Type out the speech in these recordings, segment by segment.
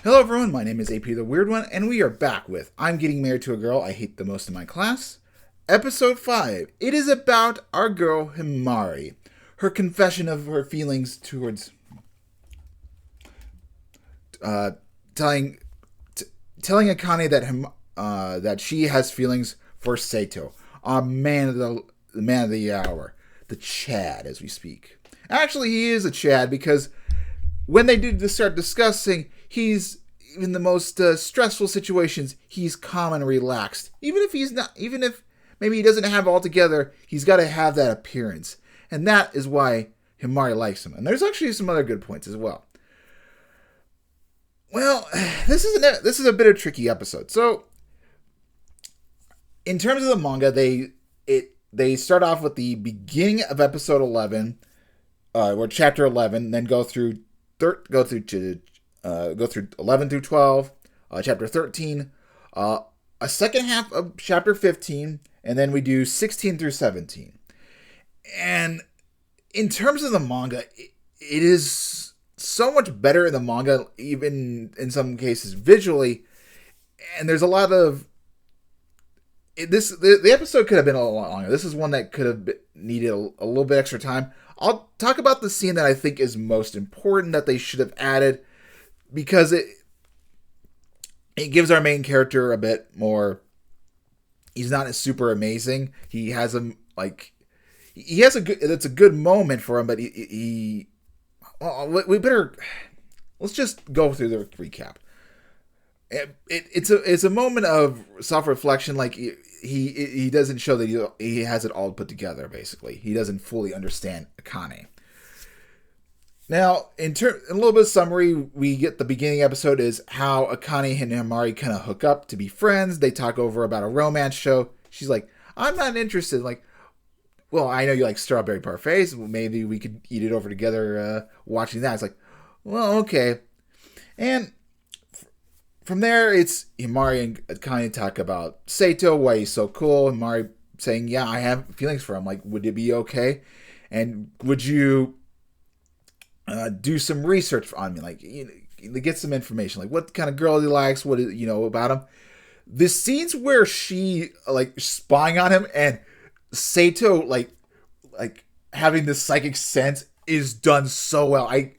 Hello everyone, my name is AP the Weird One, and we are back with I'm Getting Married to a Girl I Hate the Most in My Class, Episode 5. It is about our girl Himari, her confession of her feelings towards uh, telling telling Akane that she has feelings for Sato, our the man of the hour, the Chad as we speak. Actually, he is a Chad because when they do start discussing, he's in the most stressful situations. He's calm and relaxed. Even if maybe he doesn't have it all together, he's got to have that appearance, and that is why Himari likes him. And there's actually some other good points as well. Well, this is a bit of a tricky episode. So, in terms of the manga, they start off with the beginning of episode 11, or chapter 11, then go through 11 through 12, chapter 13, a second half of chapter 15, and then we do 16 through 17. And in terms of the manga, it is so much better in the manga, even in some cases visually. And there's a lot of the episode could have been a lot longer. This is one that could have needed a little bit extra time. I'll talk about the scene that I think is most important that they should have added, because it gives our main character a bit more. He's not super amazing. He has a it's a good moment for him, but let's just go through the recap. It's a moment of self-reflection. Like he doesn't show that he has it all put together. Basically, he doesn't fully understand Akane. Now, in a little bit of summary, we get the beginning episode is how Akane and Himari kind of hook up to be friends. They talk over about a romance show. She's like, "I'm not interested." Like, well, I know you like strawberry parfaits. Maybe we could eat it over together watching that. It's like, well, okay. And from there, it's Himari and Akane talk about Sato, why he's so cool. Himari saying, "Yeah, I have feelings for him. Like, would it be okay? And would you do some research on me? Like, get some information. Like, what kind of girl he likes? What about him?" The scenes where she like spying on him and Sato like having this psychic sense is done so well. I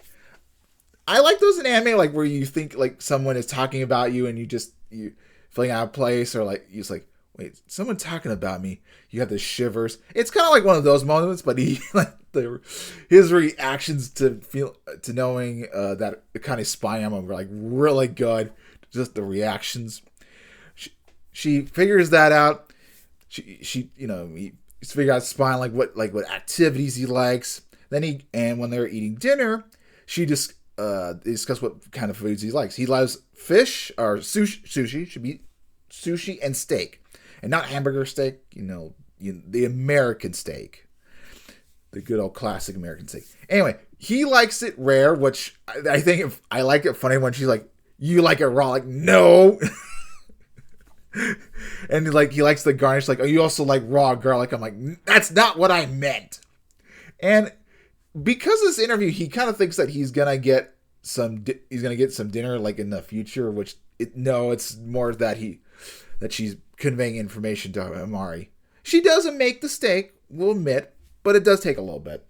like those in anime, like where you think like someone is talking about you and you feeling out of place, or like you're just like, wait, someone talking about me. You have the shivers. It's kind of like one of those moments, but he like his reactions to knowing that kind of spying on him were like really good. Just the reactions. She figures that out. He figures out spying like what activities he likes. Then when they're eating dinner, she just discuss what kind of foods he likes. He loves fish or sushi. Should be sushi and steak, and not hamburger steak. The American steak, the good old classic American steak. Anyway, he likes it rare, which I think I like it funny when she's like, "You like it raw?" Like, no. And like he likes the garnish. Like, "Oh, you also like raw garlic?" I'm like, that's not what I meant. And because of this interview, he kind of thinks that he's gonna get some dinner like in the future, which it's more that she's conveying information to Himari. She doesn't make the steak, we'll admit, but it does take a little bit.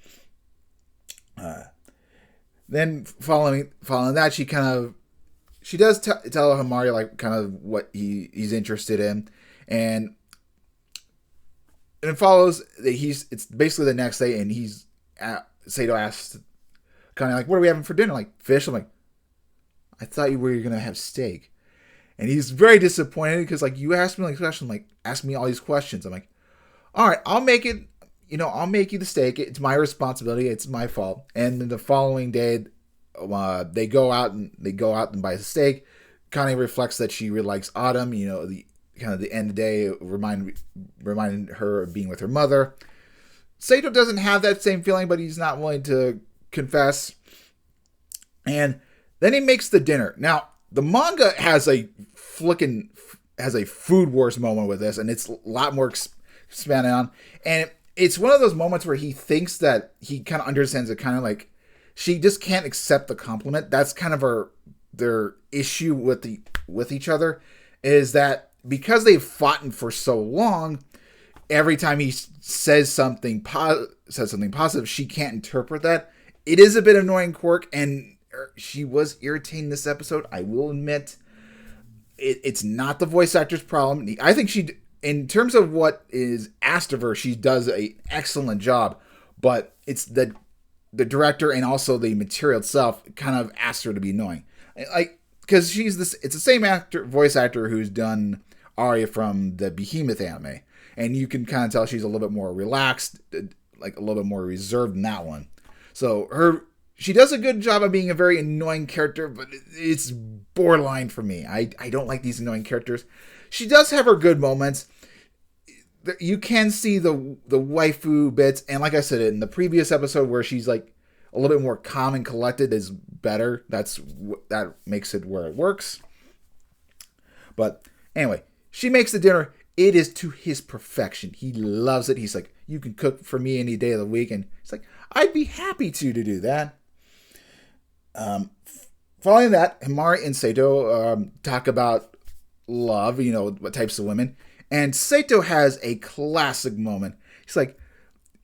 Then following that, she does tell Himari like kind of what he's interested in, and it follows that it's basically the next day, and Sato asks kind of like, "What are we having for dinner?" Like, "Fish." I'm like, "I thought you were going to have steak." And he's very disappointed because like, "You asked me like questions, like ask me all these questions." I'm like, "All right, I'll make it. I'll make you the steak. It's my responsibility. It's my fault." And then the following day, they go out and buy the steak. Connie reflects that she really likes Autumn. The kind of the end of the day reminding her of being with her mother. Sato doesn't have that same feeling, but he's not willing to confess. And then he makes the dinner. Now, the manga has a food wars moment with this, and it's a lot more expanded on. And it's one of those moments where he thinks that he kind of understands it, kind of like she just can't accept the compliment. That's kind of her their issue with each other is that because they've fought for so long, every time he says something positive, she can't interpret that. It is a bit annoying quirk, and she was irritating this episode. I will admit, it's not the voice actor's problem. I think in terms of what is asked of her, she does an excellent job. But it's the director and also the material itself kind of asked her to be annoying, because it's the same voice actor who's done Arya from the Behemoth anime, and you can kind of tell she's a little bit more relaxed, like a little bit more reserved in that one. So she does a good job of being a very annoying character, but it's borderline for me. I don't like these annoying characters. She does have her good moments. You can see the waifu bits, and like I said in the previous episode, where she's like a little bit more calm and collected is better. That makes it where it works. But anyway, she makes the dinner. It is to his perfection. He loves it. He's like, you can cook for me any day of the week, and he's like, I'd be happy to do that. Following that, Himari and Sato talk about love, what types of women. And Sato has a classic moment. He's like,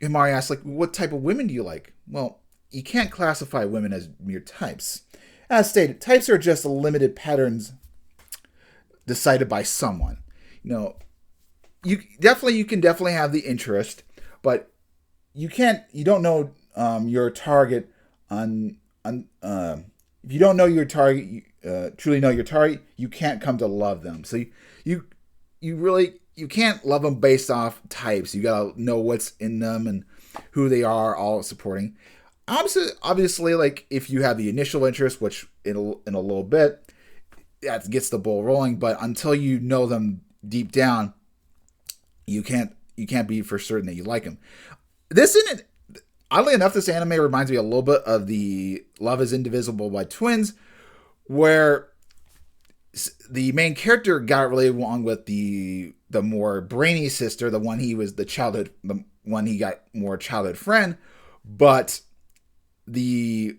Himari asks, like, what type of women do you like? Well, you can't classify women as mere types. As stated, types are just limited patterns decided by someone. You can definitely have the interest, but you don't know your target if you don't know your target, truly know your target, you can't come to love them. So you can't love them based off types. You gotta know what's in them and who they are, all supporting. Obviously, like if you have the initial interest, which in a little bit, that gets the ball rolling. But until you know them deep down, you can't be for certain that you like them. Oddly enough, this anime reminds me a little bit of the Love is Indivisible by Twins, where the main character got really along with the more brainy sister, the one he got more childhood friend, but the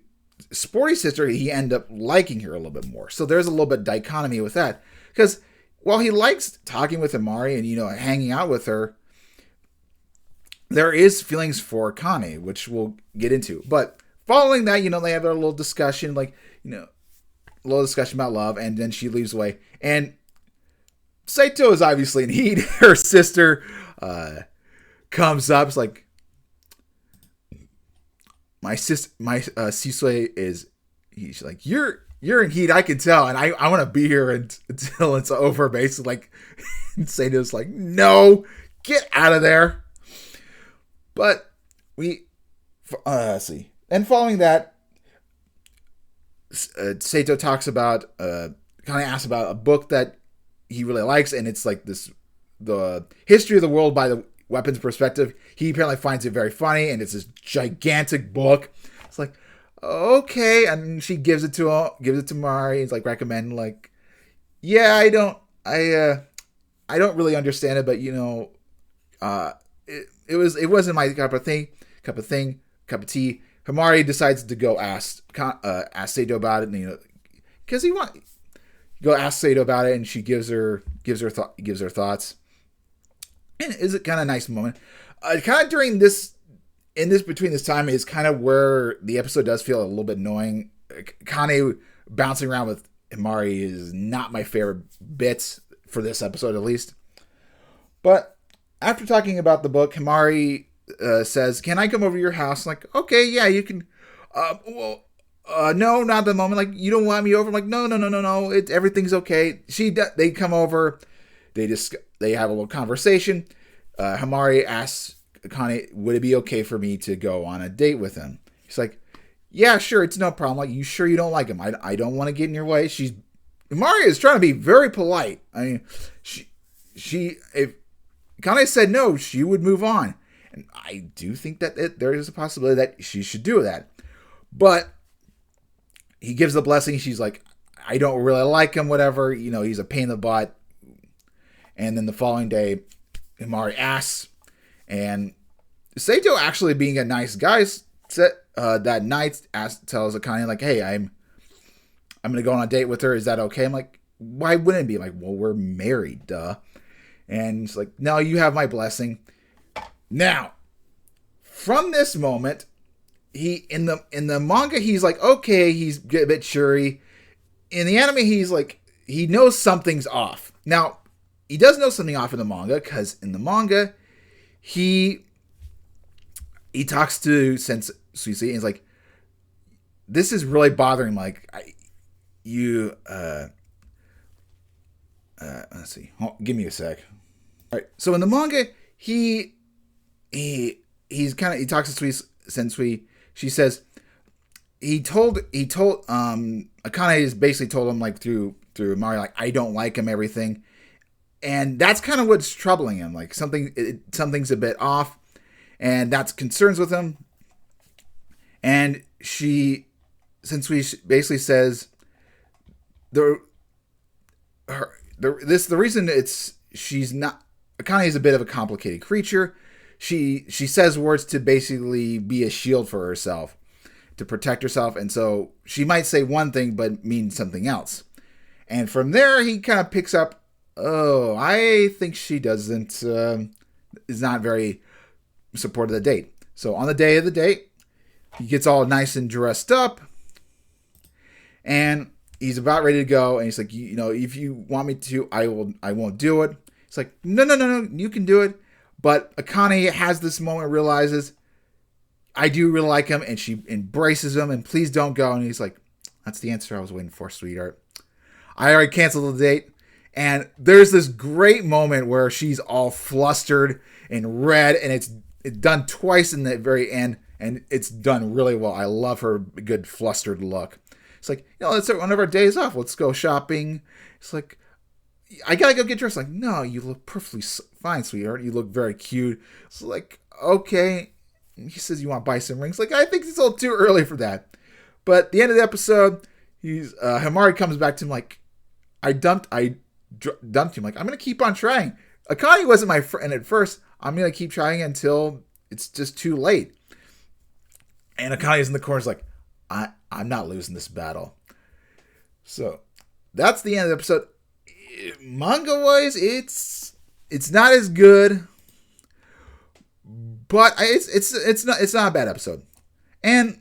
sporty sister, he ended up liking her a little bit more. So there's a little bit of dichotomy with that, because while he likes talking with Himari and hanging out with her, there is feelings for Akane, which we'll get into. But following that, they have their little discussion, a little discussion about love, and then she leaves away. And Saito is obviously in heat. Her sister comes up. It's like, my Sisue is. She's like, you're in heat. I can tell, and I want to be here until it's over. Basically, like, and Saito's like, no, get out of there. But let's see. And following that, Sato talks about, kind of asks about a book that he really likes, and it's like the history of the world by the weapons perspective. He apparently finds it very funny, and it's this gigantic book. It's like, okay, and she gives it to Mari. It's like recommend, like, yeah, I don't really understand it, but it wasn't my cup of tea. Himari decides to go ask Sato about it, because go ask Sato about it, and she gives her thoughts. And it's a kind of nice moment. Kind of during between this time is kind of where the episode does feel a little bit annoying. Kane bouncing around with Himari is not my favorite bits for this episode, at least. But after talking about the book, Himari says, can I come over to your house? I'm like, okay, yeah, you can. No, not at the moment. Like, you don't want me over? I'm like, no. Everything's okay. They come over. They have a little conversation. Himari asks Akane, would it be okay for me to go on a date with him? He's like, yeah, sure, it's no problem. Like, you sure you don't like him? I don't want to get in your way. Himari is trying to be very polite. I mean, if Akane said no, she would move on. And I do think that there is a possibility that she should do that. But he gives the blessing. She's like, I don't really like him, whatever. He's a pain in the butt. And then the following day, Himari asks. And Sato, actually being a nice guy, that night tells Akane, like, hey, I'm going to go on a date with her. Is that okay? I'm like, why wouldn't it be? I'm like, well, we're married, duh. And it's like, no, you have my blessing. Now, from this moment, he in the manga, he's like, okay, he's a bit cheery. In the anime, he's like, he knows something's off. Now, he does know something off in the manga, because in the manga, he talks to Sensui, and he's like, this is really bothering him. Like, let's see. Give me a sec. All right. So in the manga, he talks to Sensui. She says he told Akane has basically told him, like, through Mario, like, I don't like him, everything. And that's kind of what's troubling him. Like, something's a bit off, and that's concerns with him. And Sensui basically says the reason she's not, Akane is a bit of a complicated creature. She says words to basically be a shield for herself, to protect herself, and so she might say one thing but mean something else. And from there, he kind of picks up, oh, I think she doesn't is not very supportive of the date. So on the day of the date, he gets all nice and dressed up, and he's about ready to go, and he's like, if you want me to, I won't do it. It's like, no, you can do it. But Akane has this moment, realizes, I do really like him, and she embraces him, and please don't go. And he's like, that's the answer I was waiting for, sweetheart. I already canceled the date. And there's this great moment where she's all flustered and red, and it's done twice in the very end, and it's done really well. I love her good flustered look. It's like, it's one of our days off. Let's go shopping. It's like, I gotta go get dressed. Like, no, you look perfectly fine, sweetheart. You look very cute. It's like, okay. He says, you want to buy some rings? Like, I think it's a little too early for that. But at the end of the episode, Himari comes back to him like, I dumped him. Like, I'm going to keep on trying. Akane wasn't my friend at first. I'm going to keep trying until it's just too late. And Akane's in the corner, like, I'm not losing this battle. So that's the end of the episode. Manga-wise, it's not as good, but it's not a bad episode. And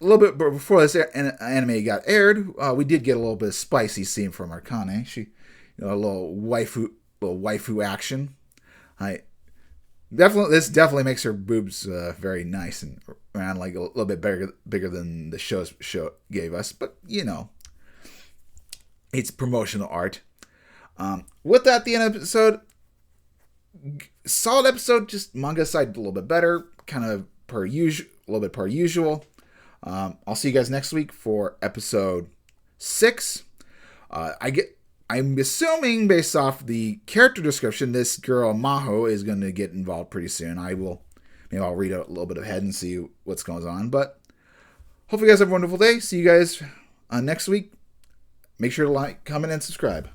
a little bit before this anime got aired, we did get a little bit of spicy scene from Akane. She, a little waifu action. This definitely makes her boobs very nice and around, like a little bit bigger than the show gave us. But it's promotional art. With that, the end of the episode, solid episode. Just manga side a little bit better, kind of a little bit per usual. I'll see you guys next week for episode 6. I'm assuming, based off the character description, this girl Maho is going to get involved pretty soon. Maybe I'll read a little bit ahead and see what's going on. But hopefully you guys have a wonderful day. See you guys next week. Make sure to like, comment, and subscribe.